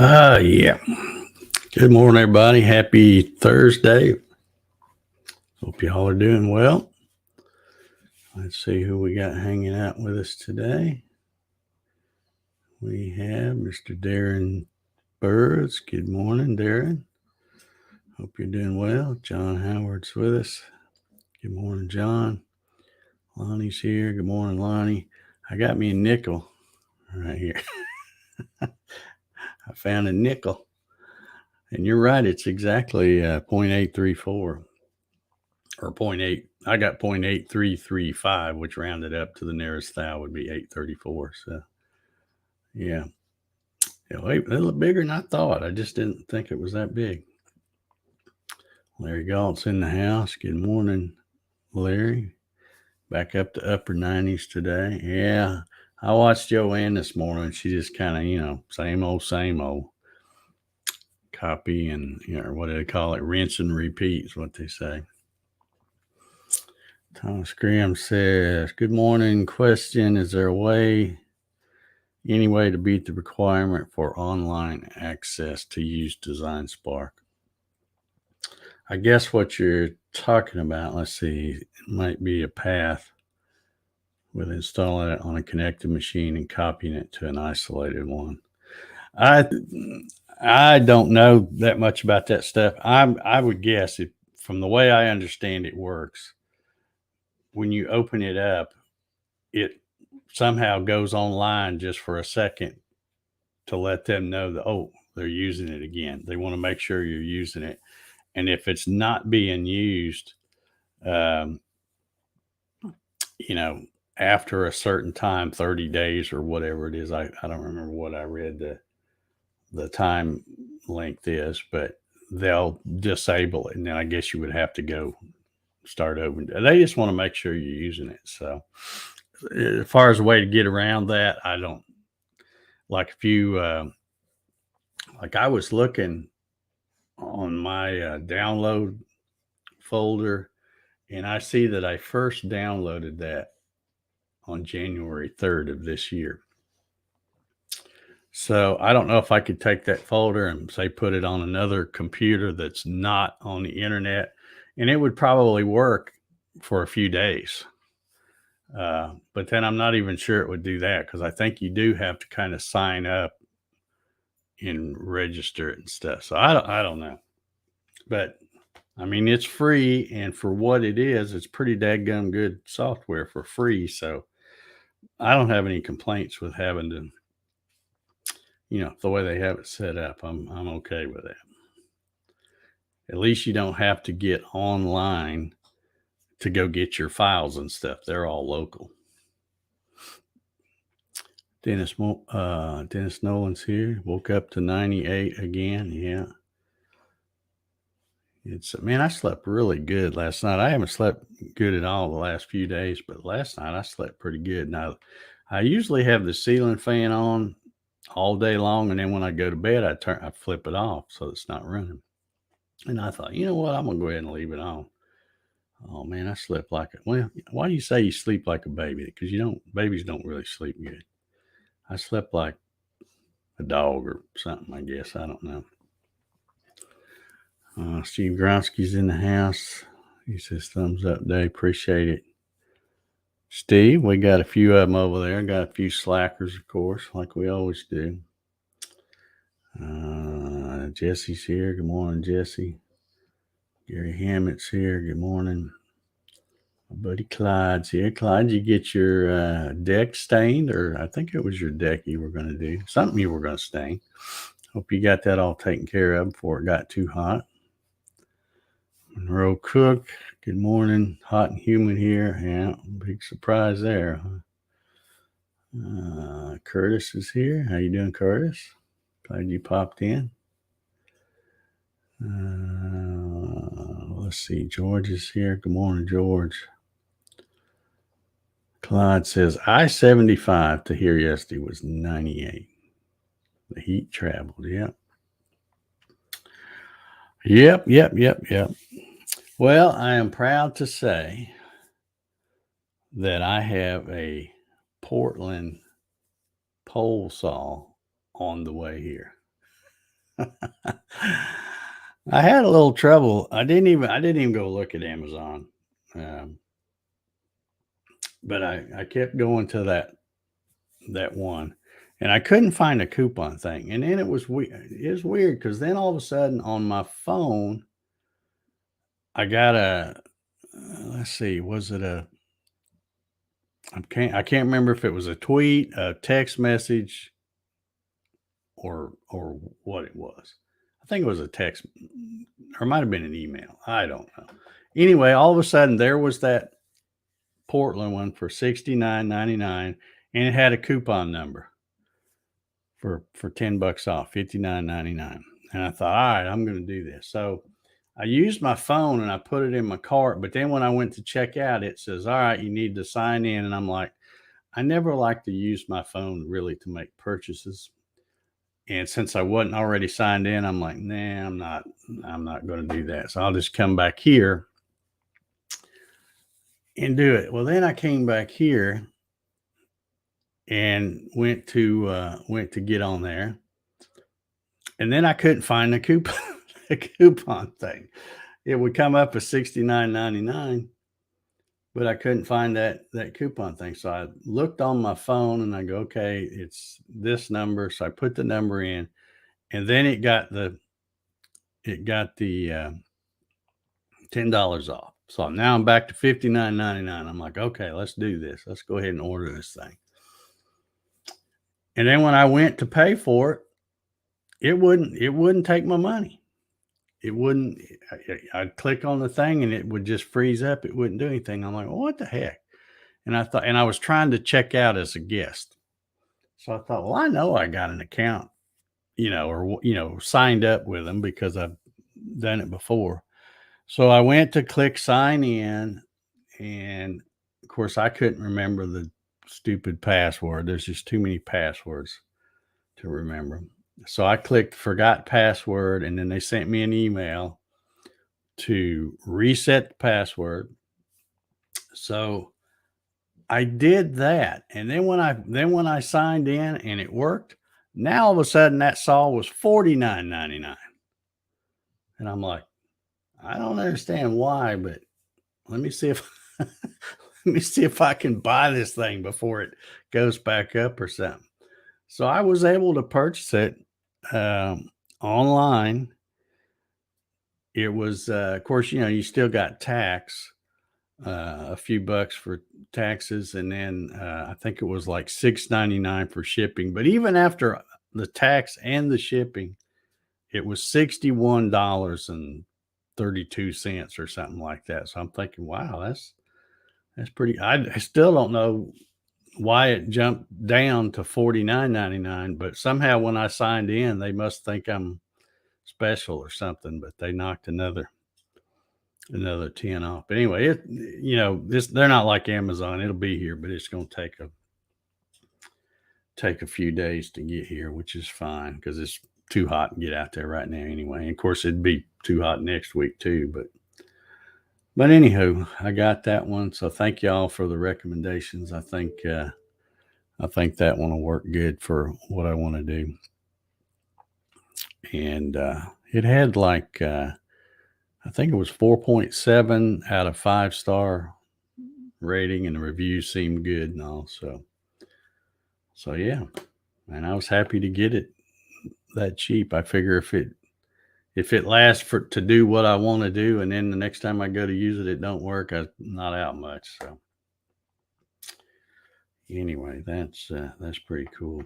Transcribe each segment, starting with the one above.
Yeah. Good morning, everybody. Happy Thursday. Hope y'all are doing well. Let's see who we got hanging out with us today. We have Mr. Darren Burrs. Good morning, Darren. Hope you're doing well. John Howard's with us. Good morning, John. Lonnie's here. Good morning, Lonnie. I got me a nickel right here. I found a nickel. And you're right. It's exactly 0.834 or 0.8. I got 0.8335, which rounded up to the nearest thou would be 834. So, yeah. A little bigger than I thought. I just didn't think it was that big. Larry Galt's in the house. Good morning, Larry. Back up to upper 90s today. Yeah. I watched Joanne this morning. She just kind of, same old. Copy and, what do they call it? Rinse and repeat is what they say. Thomas Graham says, good morning. Question, is there any way to beat the requirement for online access to use Design Spark? I guess what you're talking about, let's see, it might be a path with installing it on a connected machine and copying it to an isolated one. I don't know that much about that stuff. I would guess if, from the way I understand it works, when you open it up, it somehow goes online just for a second to let them know that, they're using it again. They want to make sure you're using it. And if it's not being used, after a certain time, 30 days or whatever it is, I don't remember what I read the time length is, but they'll disable it. And then I guess you would have to go start over. They just want to make sure you're using it. So as far as a way to get around that, I don't like if you, like I was looking on my download folder and I see that I first downloaded that on January 3rd of this year. So I don't know if I could take that folder and say put it on another computer that's not on the internet, and it would probably work for a few days. But then I'm not even sure it would do that because I think you do have to kind of sign up and register it and stuff. So I don't know. But I mean, it's free, and for what it is, it's pretty dadgum good software for free. So I don't have any complaints with having to, the way they have it set up. I'm okay with that. At least you don't have to get online to go get your files and stuff. They're all local. Dennis Nolan's here. Woke up to 98 again. Yeah. I slept really good last night. I haven't slept good at all the last few days, but last night I slept pretty good. Now, I usually have the ceiling fan on all day long, and then when I go to bed, I flip it off so it's not running. And I thought, you know what? I'm gonna go ahead and leave it on. Oh man, I slept like it. Well, why do you say you sleep like a baby? Because babies don't really sleep good. I slept like a dog or something, I guess. I don't know. Steve Gronsky's in the house. He says, thumbs up, Dave. Appreciate it. Steve, we got a few of them over there. Got a few slackers, of course, like we always do. Jesse's here. Good morning, Jesse. Gary Hammett's here. Good morning. My buddy Clyde's here. Clyde, you get your deck stained, or I think it was your deck you were going to do. Something you were going to stain. Hope you got that all taken care of before it got too hot. Monroe Cook, good morning. Hot and humid here. Yeah, big surprise there. Curtis is here. How you doing, Curtis? Glad you popped in. Let's see. George is here. Good morning, George. Clyde says, I-75 to here yesterday was 98. The heat traveled. Yep. Well, I am proud to say that I have a Portland pole saw on the way here. I had a little trouble. I didn't even go look at Amazon. Um, but I kept going to that one, and I couldn't find a coupon thing. And then it was weird because then all of a sudden on my phone, I got let's see, was it I can't remember if it was a tweet, a text message, or what it was. I think it was a text, or it might have been an email. I don't know. Anyway, all of a sudden there was that Portland one for $69.99, and it had a coupon number for $10 off, $59.99. And I thought, all right, I'm going to do this. So I used my phone and I put it in my cart. But then when I went to check out, it says, all right, you need to sign in. And I'm like, I never like to use my phone really to make purchases. And since I wasn't already signed in, I'm like, nah, I'm not going to do that. So I'll just come back here and do it. Well, then I came back here and went to get on there, and then I couldn't find the coupon the coupon thing. It would come up as $69.99, but I couldn't find that coupon thing. So I looked on my phone and I go, okay, it's this number. So I put the number in, and then it got the $10 off. So now I'm back to $59.99. I'm like, okay, let's do this. Let's go ahead and order this thing. And then when I went to pay for it, it wouldn't take my money. It wouldn't. I'd click on the thing and it would just freeze up. It wouldn't do anything. I'm like, well, what the heck? And I was trying to check out as a guest. So I thought, well, I know I got an account, or signed up with them because I've done it before. So I went to click sign in, and of course I couldn't remember the stupid password. There's just too many passwords to remember. So I clicked forgot password, and then they sent me an email to reset the password. So I did that. And then when I signed in and it worked, now all of a sudden that saw was $49.99. And I'm like, I don't understand why, but let me see if let me see if I can buy this thing before it goes back up or something. So I was able to purchase it online. It was, of course, you still got tax, a few bucks for taxes, and then I think it was like $6.99 for shipping. But even after the tax and the shipping, it was $61.32 or something like that. So I'm thinking, wow, that's pretty. I still don't know why it jumped down to $49.99, but somehow when I signed in, they must think I'm special or something, but they knocked another 10 off. But anyway, this they're not like Amazon. It'll be here, but it's going to take a few days to get here, which is fine because it's too hot to get out there right now anyway. And of course, it'd be too hot next week too. But anywho, I got that one. So thank y'all for the recommendations. I think that one will work good for what I want to do. And it had like I think it was 4.7 out of 5-star rating, and the reviews seemed good and all. So yeah, and I was happy to get it that cheap. I figure if it lasts to do what I want to do, and then the next time I go to use it don't work, I'm not out much. So anyway, that's pretty cool.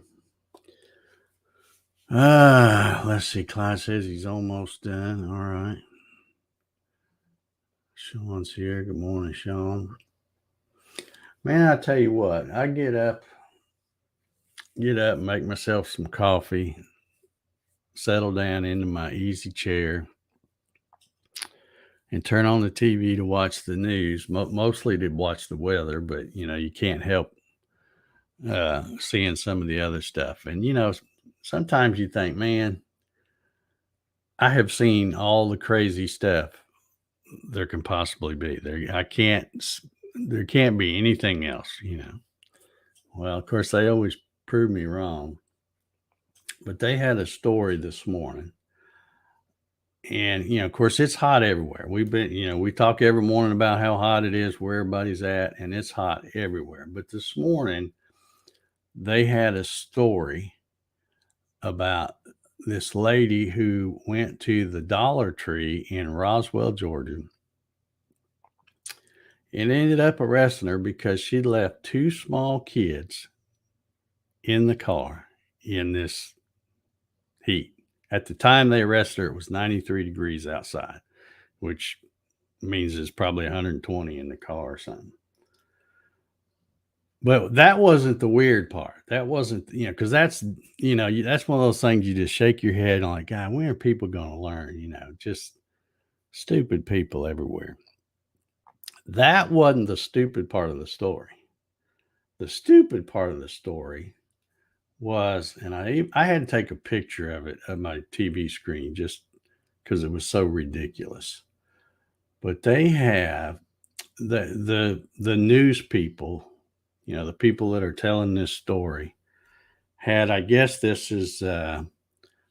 Let's see. Clyde says he's almost done. All right. Sean's here. Good morning, Sean. Man, I tell you what, I get up, make myself some coffee, settle down into my easy chair, and turn on the TV to watch the news, mostly to watch the weather, but you can't help seeing some of the other stuff. And sometimes you think, man, I have seen all the crazy stuff there can possibly be. There can't be anything else. Well, of course, they always prove me wrong. But they had a story this morning, And, of course, it's hot everywhere. We talk every morning about how hot it is where everybody's at, and it's hot everywhere. But this morning, they had a story about this lady who went to the Dollar Tree in Roswell, Georgia, and ended up arresting her because she left two small kids in the car in this heat. At the time they arrested her, it was 93 degrees outside, which means it's probably 120 in the car or something. But that wasn't the weird part. That wasn't, because that's one of those things you just shake your head on, like, God, when are people going to learn? Just stupid people everywhere. That wasn't the stupid part of the story. The stupid part of the story was, and I had to take a picture of it of my TV screen just because it was so ridiculous. But they have the news people, the people that are telling this story, had, I guess this is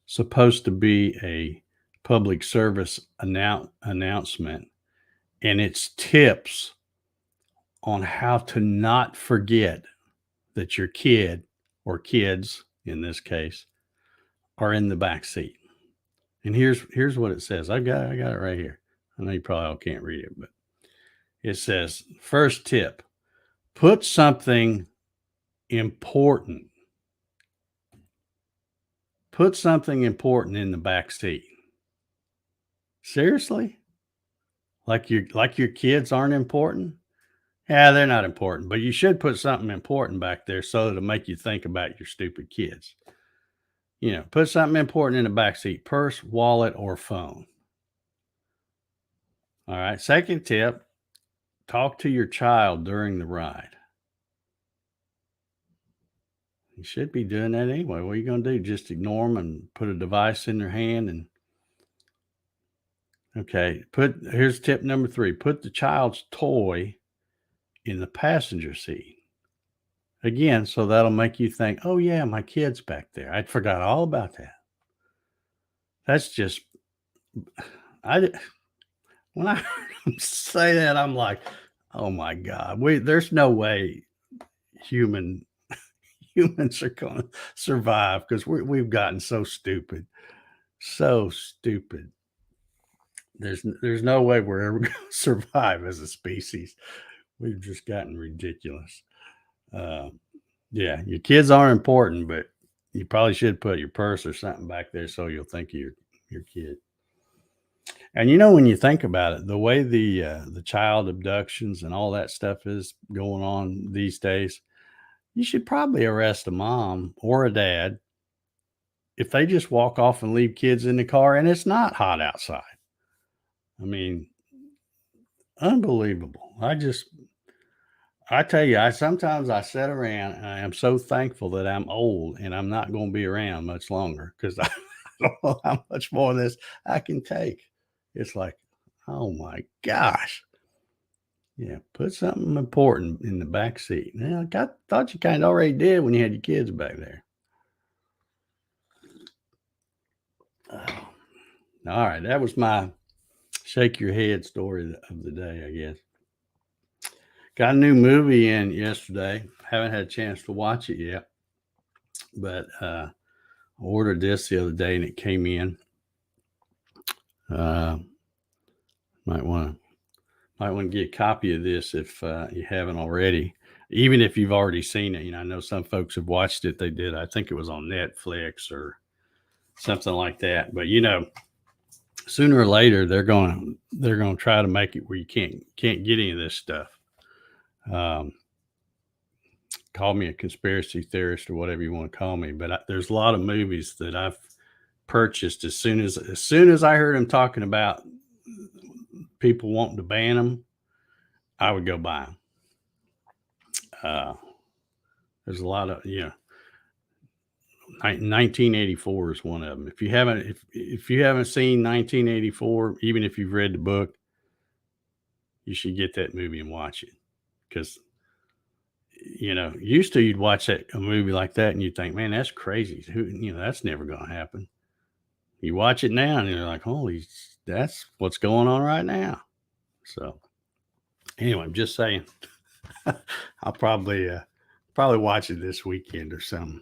supposed to be a public service announcement, and it's tips on how to not forget that your kid, or kids in this case, are in the back seat. And here's what it says. I got it right here. I know you probably all can't read it, but it says, first tip, put something important. Put something important in the back seat. Seriously? Like your kids aren't important? Yeah, they're not important, but you should put something important back there so it'll make you think about your stupid kids. Put something important in the back seat: purse, wallet, or phone. All right. Second tip, talk to your child during the ride. You should be doing that anyway. What are you going to do? Just ignore them and put a device in their hand? Okay. Here's tip number 3. Put the child's toy in the passenger seat. Again, so that'll make you think, oh yeah, my kid's back there. I forgot all about that. That's just, when I heard him say that, I'm like, oh my God, there's no way humans are going to survive, because we've gotten so stupid. So stupid. There's no way we're ever going to survive as a species. We've just gotten ridiculous. Yeah, your kids are important, but you probably should put your purse or something back there so you'll think of your kid. And when you think about it, the way the child abductions and all that stuff is going on these days, you should probably arrest a mom or a dad if they just walk off and leave kids in the car and it's not hot outside. I mean, unbelievable. I tell you, sometimes I sit around and I am so thankful that I'm old and I'm not going to be around much longer, because I don't know how much more of this I can take. It's like, oh my gosh. Yeah, put something important in the back seat. Yeah, I thought you kind of already did when you had your kids back there. Oh. All right, that was my shake your head story of the day, I guess. Got a new movie in yesterday. Haven't had a chance to watch it yet, but I ordered this the other day and it came in. Might want to get a copy of this if you haven't already. Even if you've already seen it, I know some folks have watched it. They did. I think it was on Netflix or something like that. But sooner or later they're going to try to make it where you can't get any of this stuff. Call me a conspiracy theorist or whatever you want to call me, but there's a lot of movies that I've purchased as soon as I heard them talking about people wanting to ban them, I would go buy them. There's a lot of 1984 is one of them. If you haven't seen 1984, even if you've read the book, you should get that movie and watch it, because used to, you'd watch a movie like that and you'd think, man, that's crazy. That's never going to happen. You watch it now and you're like, holy, that's what's going on right now. So anyway, I'm just saying, I'll probably watch it this weekend or something.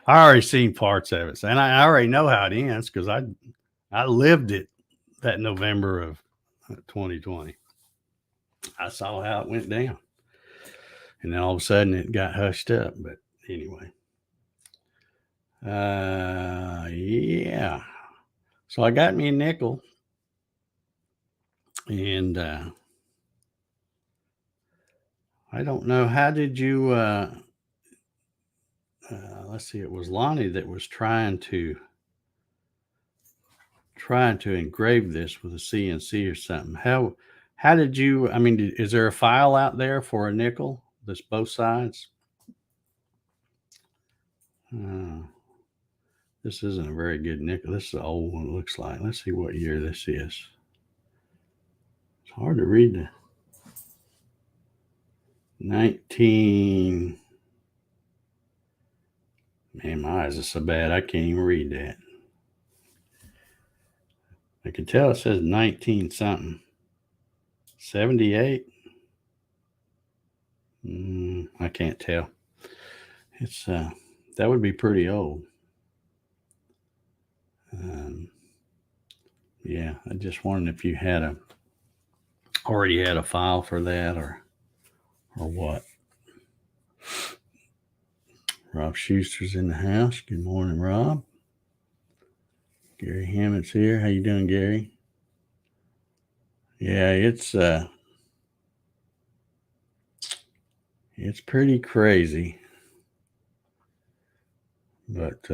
I already seen parts of it, and I already know how it ends because I lived it that November of 2020. I saw how it went down, and then all of a sudden it got hushed up. But anyway, yeah. So I got me a nickel, and I don't know, how did you? Let's see. It was Lonnie that was trying to engrave this with a CNC or something. How did you? I mean, is there a file out there for a nickel that's both sides? This isn't a very good nickel. This is an old one. It looks like. Let's see what year this is. It's hard to read the 19. Man, my eyes are so bad I can't even read that. I can tell it says 19 something. 78. I can't tell. It's that would be pretty old. Yeah, I just wondered if you had already had a file for that or what. Rob Schuster's in the house. Good morning, Rob. Gary Hammett's here. How you doing, Gary? Yeah, it's pretty crazy. But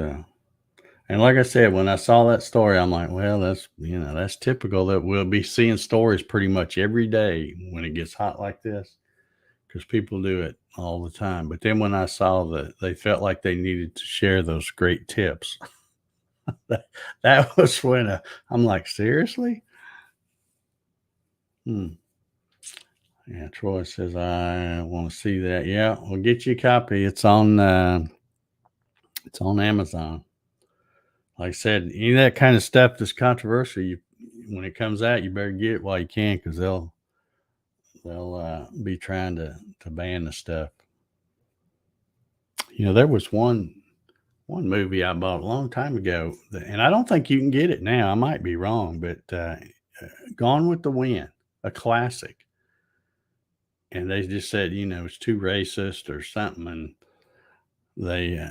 and like I said, when I saw that story, I'm like, well, that's typical that we'll be seeing stories pretty much every day when it gets hot like this, because people do it all the time. But then when I saw that they felt like they needed to share those great tips, that was when I'm like, seriously? Yeah, Troy says, I want to see that. Yeah, we'll get you a copy. It's on Amazon. Like I said, any of that kind of stuff that's controversial, when it comes out, you better get it while you can, because they'll be trying to ban the stuff. There was one movie I bought a long time ago, and I don't think you can get it now. I might be wrong, but Gone with the Wind, a classic. And they just said, it's too racist or something, and they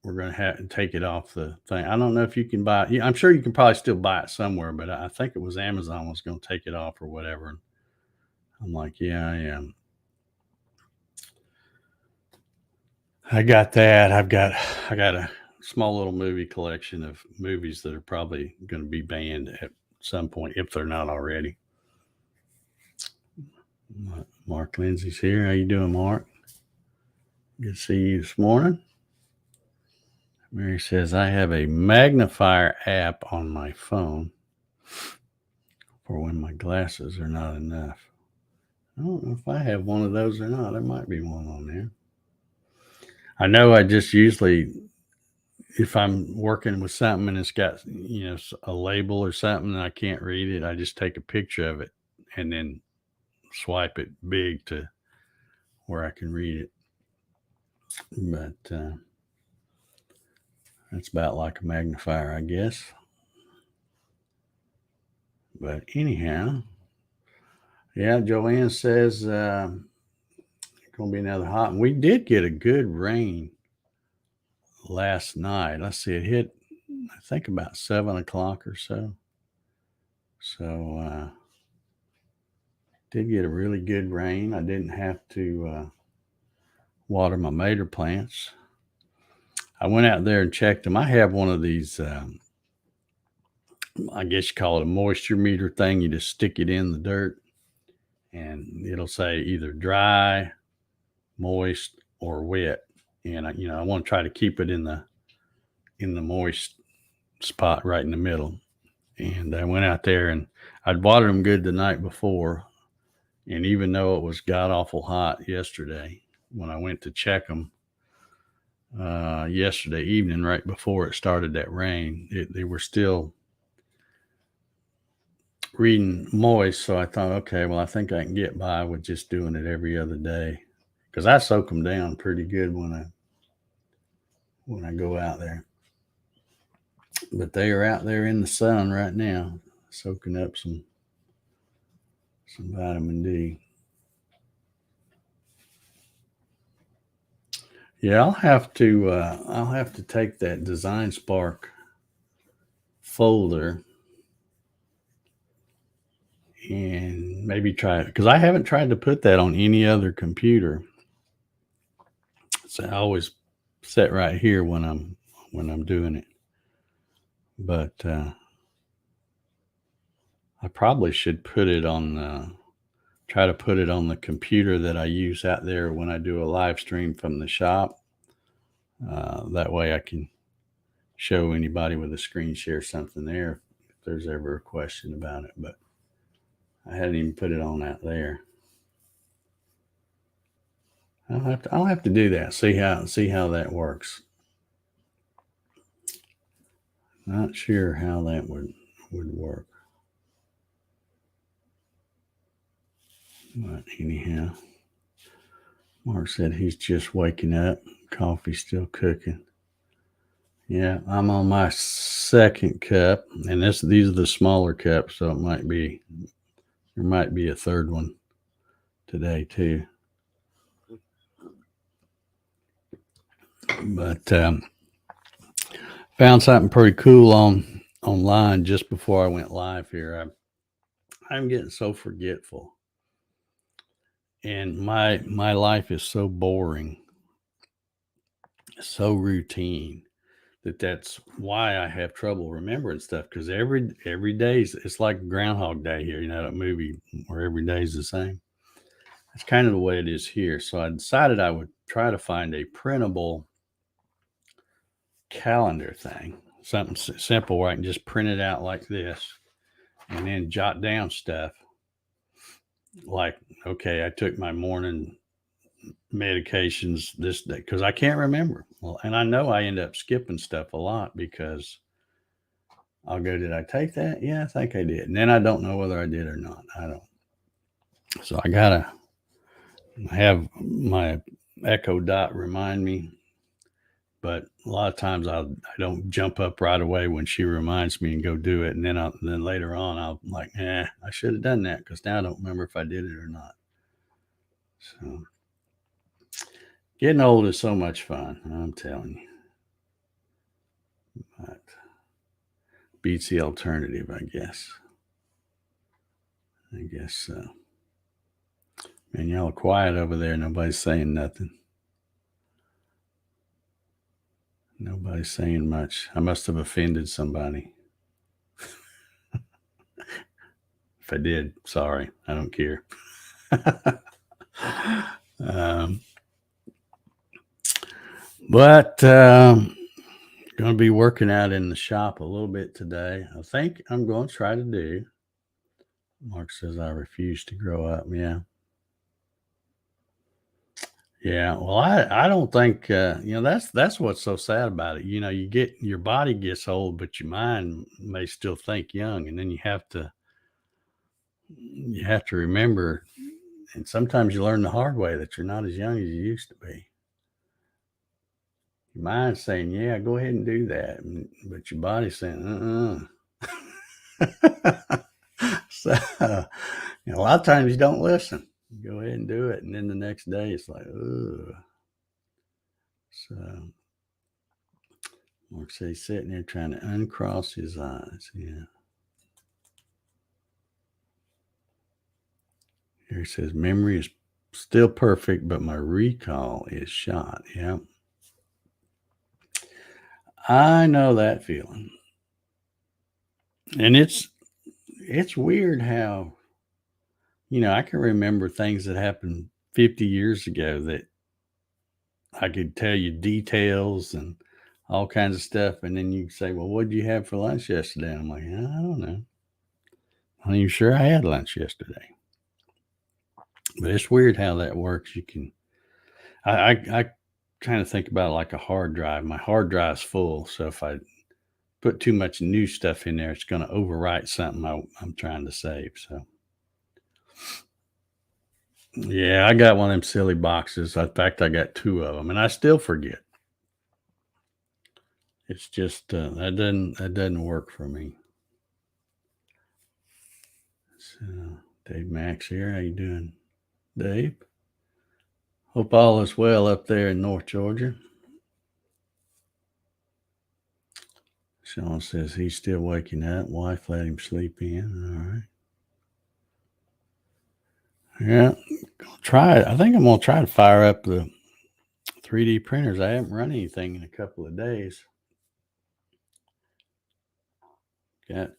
were going to have to take it off the thing. I don't know if you can buy it. I'm sure you can probably still buy it somewhere, but I think it was Amazon was going to take it off or whatever. And I'm like, yeah, I am. I got that. I got a small little movie collection of movies that are probably going to be banned at some point, if they're not already. Mark Lindsay's here. How you doing, Mark? Good to see you this morning. Mary says, I have a magnifier app on my phone for when my glasses are not enough. I don't know if I have one of those or not. There might be one on there. I know I just usually, if I'm working with something and it's got, a label or something and I can't read it, I just take a picture of it and then swipe it big to where I can read it. But that's about like a magnifier, I guess. But anyhow, yeah, Joanne says it's going to be another hot one. We did get a good rain last night. Let's see, it hit, I think, about 7 o'clock or so. So did get a really good rain. I didn't have to water my mater plants. I went out there and checked them. I have one of these, I guess you call it a moisture meter thing. You just stick it in the dirt and it'll say either dry, moist, or wet. And I want to try to keep it in the moist spot right in the middle. And I went out there and I'd watered them good the night before. And even though it was god awful hot yesterday, when I went to check them, yesterday evening, right before it started that rain. They were still reading moist, so I thought, okay, well, I think I can get by with just doing it every other day because I soak them down pretty good when I go out there. But they are out there in the sun right now, soaking up some vitamin D. Yeah, I'll have to take that Design Spark folder and maybe try it because I haven't tried to put that on any other computer. So I always set right here when I'm doing it. But I probably should put it on try to put it on the computer that I use out there when I do a live stream from the shop. That way I can show anybody with a screen share something there if there's ever a question about it. But I hadn't even put it on out there. I'll have to do that. See how that works. Not sure how that would work. But anyhow, Mark said he's just waking up. Coffee's still cooking. Yeah, I'm on my second cup, and these are the smaller cups, so there might be a third one today too. But found something pretty cool online just before I went live here. I'm getting so forgetful, and my life is so boring, so routine that's why I have trouble remembering stuff because every day it's like Groundhog Day here, that movie where every day is the same. It's kind of the way it is here. So I decided I would try to find a printable calendar thing, something simple where I can just print it out like this and then jot down stuff like, okay, I took my morning medications this day because I can't remember. Well, and I know I end up skipping stuff a lot because I'll go, did I take that? Yeah, I think I did. And then I don't know whether I did or not. I don't. So I have my Echo Dot remind me, but a lot of times I don't jump up right away when she reminds me and go do it. And then later on, I'll like, I should have done that because now I don't remember if I did it or not. So getting old is so much fun. I'm telling you. But beats the alternative, I guess. I guess so. Man, y'all are quiet over there. Nobody's saying nothing. Nobody's saying much. I must have offended somebody. If I did, sorry. I don't care. But going to be working out in the shop a little bit today. I think I'm going to try to do. Mark says I refuse to grow up. Yeah. Yeah. Well, I don't think, that's what's so sad about it. Your body gets old, but your mind may still think young. And then you have to remember, and sometimes you learn the hard way that you're not as young as you used to be. Your mind's saying, yeah, go ahead and do that. But your body's saying, So, a lot of times you don't listen. You go ahead and do it. And then the next day it's like, ugh. So, Mark says he's sitting there trying to uncross his eyes. Yeah. Here he says, memory is still perfect, but my recall is shot. Yeah. I know that feeling. And it's weird how, I can remember things that happened 50 years ago that I could tell you details and all kinds of stuff. And then you say, well, what did you have for lunch yesterday? And I'm like, I don't know. I'm not even sure I had lunch yesterday. But it's weird how that works. You can, I trying to think about it like a hard drive. My hard drive's full, so if I put too much new stuff in there, it's going to overwrite something I'm trying to save. So, yeah, I got one of them silly boxes. In fact, I got two of them, and I still forget. It's just that doesn't work for me. So, Dave Max here. How you doing, Dave? Hope all is well up there in North Georgia. Sean says he's still waking up. Wife let him sleep in. All right. Yeah, try it. I think I'm gonna try to fire up the 3D printers. I haven't run anything in a couple of days. Got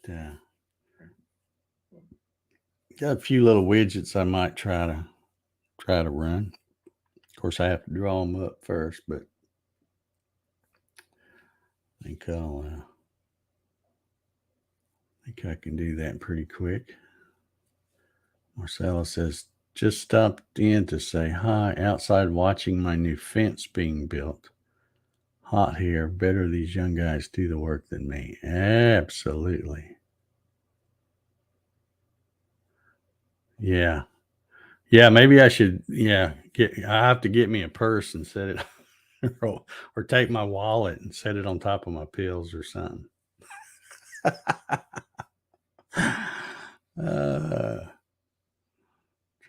a few little widgets I might try to run. Of course, I have to draw them up first, but I think I can do that pretty quick. Marcella says, just stopped in to say hi. Outside watching my new fence being built. Hot here. Better these young guys do the work than me. Absolutely. Yeah. Yeah, maybe I should. Yeah, I have to get me a purse and set it, or take my wallet and set it on top of my pills or something. Try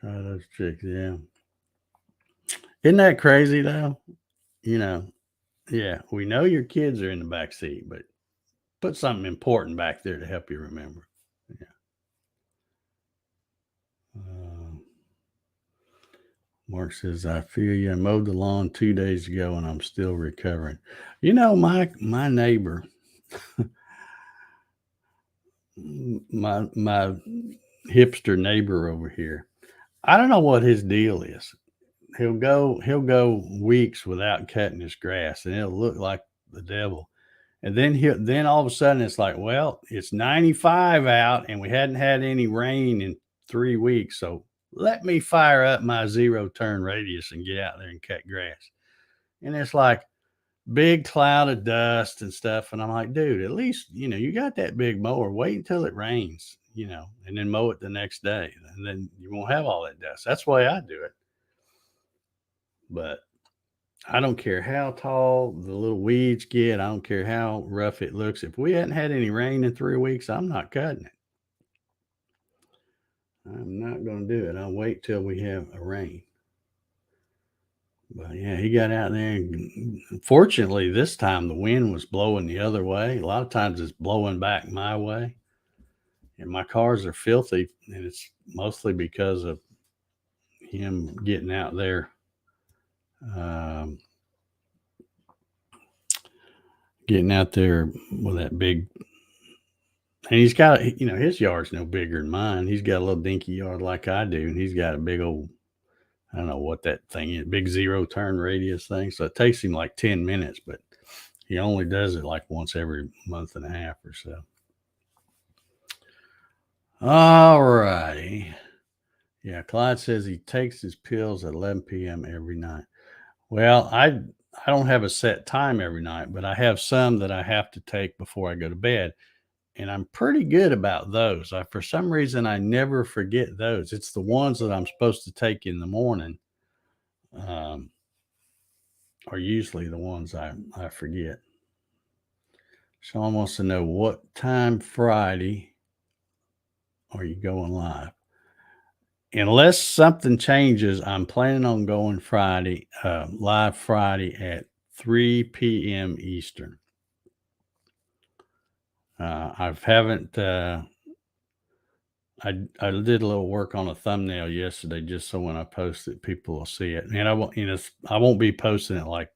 those tricks. Yeah, isn't that crazy though? You know, yeah, we know your kids are in the back seat, but put something important back there to help you remember. Yeah. Mark says, I feel you. I mowed the lawn 2 days ago and I'm still recovering. You know, my neighbor, my hipster neighbor over here, I don't know what his deal is. He'll go weeks without cutting his grass and it'll look like the devil. And then all of a sudden it's like, well, it's 95 out and we hadn't had any rain in 3 weeks. So let me fire up my zero turn radius and get out there and cut grass. And it's like big cloud of dust and stuff. And I'm like, dude, at least, you got that big mower. Wait until it rains, and then mow it the next day. And then you won't have all that dust. That's the way I do it. But I don't care how tall the little weeds get. I don't care how rough it looks. If we hadn't had any rain in 3 weeks, I'm not cutting it. I'm not going to do it. I'll wait till we have a rain. But yeah, he got out there. And fortunately, this time the wind was blowing the other way. A lot of times it's blowing back my way. And my cars are filthy. And it's mostly because of him getting out there. Getting out there with that big, and he's got, his yard's no bigger than mine. He's got a little dinky yard like I do, and he's got a big old, I don't know what that thing is, big zero turn radius thing. So it takes him like 10 minutes, but he only does it like once every month and a half or so. All righty. Yeah, Clyde says he takes his pills at 11 p.m. every night. Well, I don't have a set time every night, but I have some that I have to take before I go to bed. And I'm pretty good about those. For some reason, I never forget those. It's the ones that I'm supposed to take in the morning are usually the ones I forget. Sean wants to know, what time Friday are you going live? Unless something changes, I'm planning on going Friday, live Friday at 3 p.m. Eastern. I haven't. I did a little work on a thumbnail yesterday, just so when I post it, people will see it. And I won't be posting it like,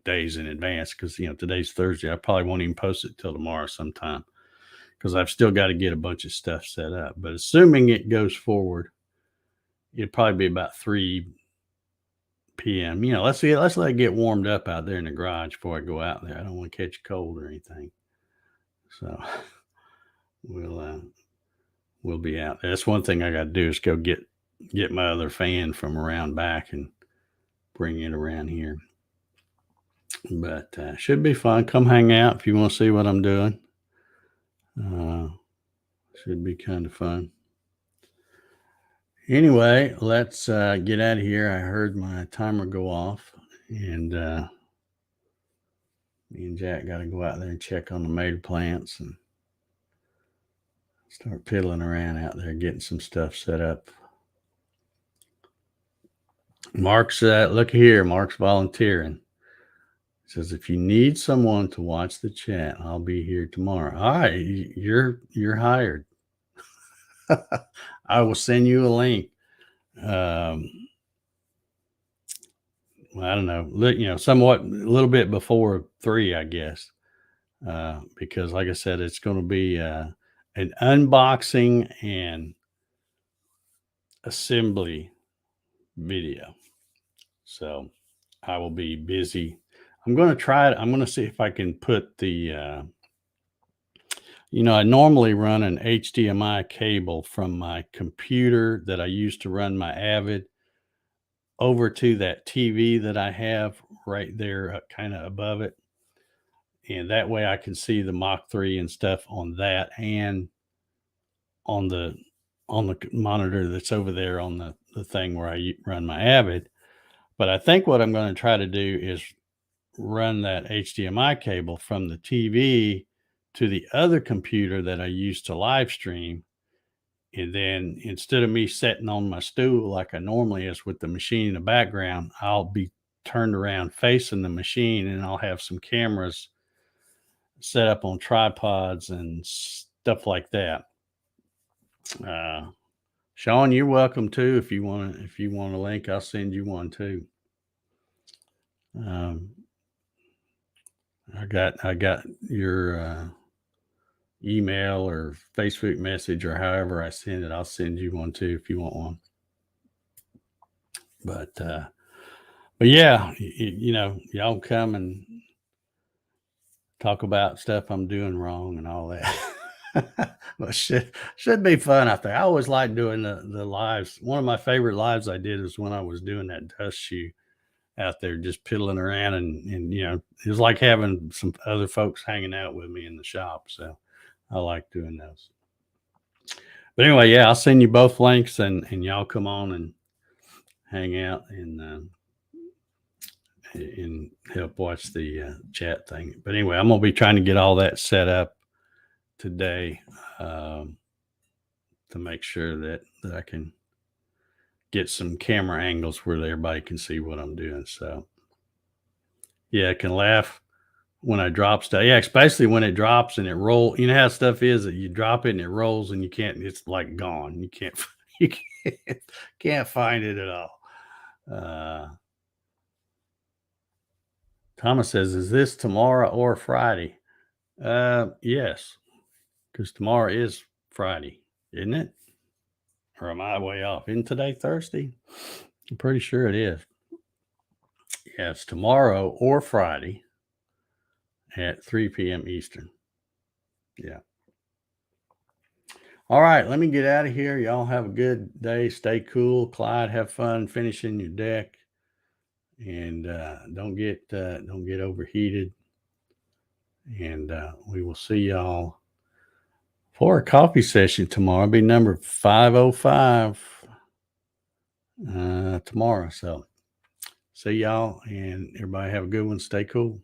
days in advance, because today's Thursday. I probably won't even post it till tomorrow sometime, because I've still got to get a bunch of stuff set up. But assuming it goes forward, it'll probably be about 3 p.m. Let's let it get warmed up out there in the garage before I go out there. I don't want to catch a cold or anything. So we'll be out there. That's one thing I got to do, is go get my other fan from around back and bring it around here. But should be fun. Come hang out if you want to see what I'm doing. Should be kind of fun. Anyway, let's get out of here. I heard my timer go off, and me and Jack got to go out there and check on the tomato plants and start piddling around out there, getting some stuff set up. Mark's look here. Mark's volunteering. He says, if you need someone to watch the chat, I'll be here tomorrow. All right, you're hired. I will send you a link. Well, I don't know, somewhat a little bit before 3, I guess, because like I said, it's going to be an unboxing and assembly video. So I will be busy. I'm going to try it. I'm going to see if I can put the, I normally run an HDMI cable from my computer that I use to run my Avid over to that TV that I have right there, kind of above it. And that way I can see the Mach 3 and stuff on that and on the monitor that's over there on the thing where I run my Avid. But I think what I'm going to try to do is run that HDMI cable from the TV to the other computer that I use to live stream. And then instead of me sitting on my stool like I normally is with the machine in the background, I'll be turned around facing the machine, and I'll have some cameras set up on tripods and stuff like that. Sean, you're welcome too. If you want a link, I'll send you one too. I got your email or Facebook message or however I send it. I'll send you one too if you want one. But yeah, y'all come and talk about stuff I'm doing wrong and all that. But should be fun out there. I always like doing the lives. One of my favorite lives I did was when I was doing that dust shoe out there, just piddling around, and it was like having some other folks hanging out with me in the shop. So I like doing those. But anyway, yeah, I'll send you both links, and y'all come on and hang out and help watch the chat thing. But anyway, I'm gonna be trying to get all that set up today to make sure that I can get some camera angles where everybody can see what I'm doing. So yeah, I can laugh when I drop stuff. Yeah, especially when it drops and it rolls. You know how stuff is that you drop it and it rolls and it's like gone. You can't find it at all. Thomas says, is this tomorrow or Friday? Yes, because tomorrow is Friday, isn't it? Or am I way off? Isn't today Thursday? I'm pretty sure it is. Yeah, it's tomorrow or Friday at 3 p.m. Eastern. Yeah. All right, let me get out of here. Y'all have a good day. Stay cool. Clyde, have fun finishing your deck. And don't get overheated. And we will see y'all for a coffee session tomorrow. It'll be number 505 tomorrow. So see y'all, and everybody have a good one. Stay cool.